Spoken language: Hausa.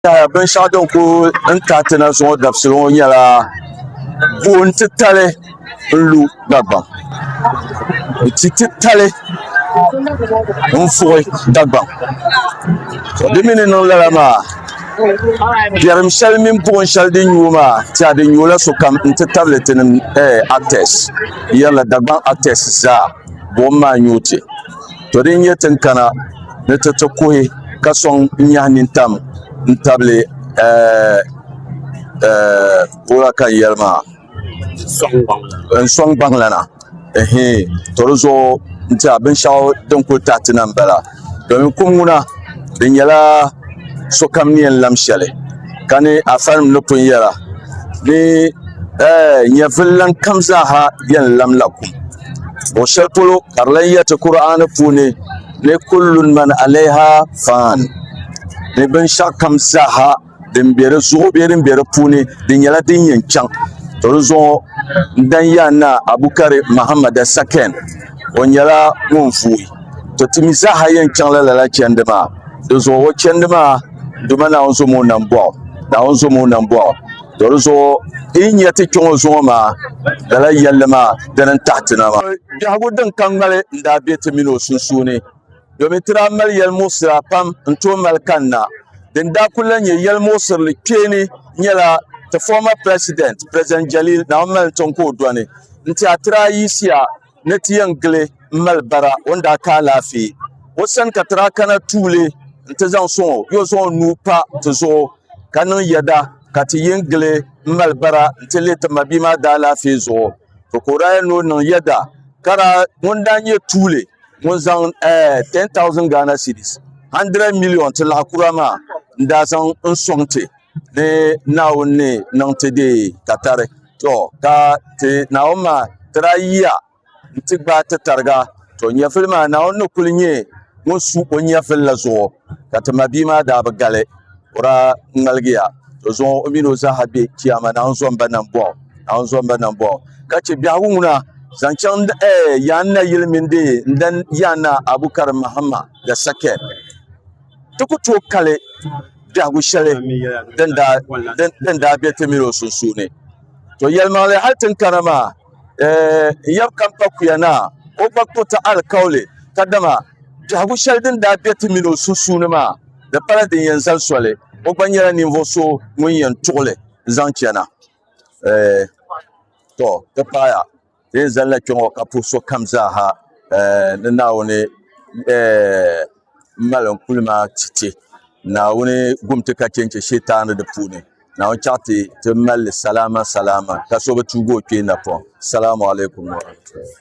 Ben shadon ko in katina so da so nyala bon titale lu dagba titale on foi dagba so de minen non la ma Pierre Michel min bon shal de nyuma ti ade nyula so kam titale tin actors yalla dagba actors za bon ma nyuti to din yetin kana ne tata koyi kason nyanin tam ntable pura kan yelma song banglana torozo nta ben shaw don ko tatina bala domin kumuna din yala so kam ni lamshale kane afarm no pun yara ni nya villan kamza ha yan lamlakum o sharpolo karlayat qur'an pune ne kullun man alaiha fan ne ben shakam zaha din bere zo bere pune din yala din yancan tozo dan yana abukare muhammad saken on yala wonfu to timi zaha yancan la chendema dozo wo chendema duma na onzo mo nambo tozo in yati chonzo ma dala yallama dan tatina ma jago dan kangale nda betemino sunsune yomi tira mal yel musra pam nto mal kanna den da kulan ye yel musr le keni nyala the former president Jalil na mal tonko dwane nti atra yisia neti yangle mal bara wanda ka lafi wasan ka tra kana tule nti zan so yo so nupa to so kanon yada kati yangle mal bara nti le tamabima da lafi zo to korai no non yada kara wanda nye tule mun zan 10,000 Ghana cedis 100 million til hakurama nda san nsonte ne naone nante de katare to ka te naoma traiya ntigba ta targa to nya filma na onno kulnye mun su onya filla zo katama bima da bagale ora ngalgiya to zo omino zahabe kiyama na onzo banan bo kace biawuna zancen yana yilmin de dan yana abukar muhammad da sake tukuto kale da gushale dan da bete miro sunsu ne to yalmale haltin karama yab kampa kuyana o bakto ta alkaule kadama da gushal din da bete miro sunsu ne ma da paradin yanzal sole o banyara ni voso mun yan tole zanciana to ta paya yin zalla kyon kapu so kamza ha na woni malon kulma titi na woni gumti ka cence shetan da pune na won chati te mal salama ka so batu go ke na po assalamu alaikum wa rahmatullahi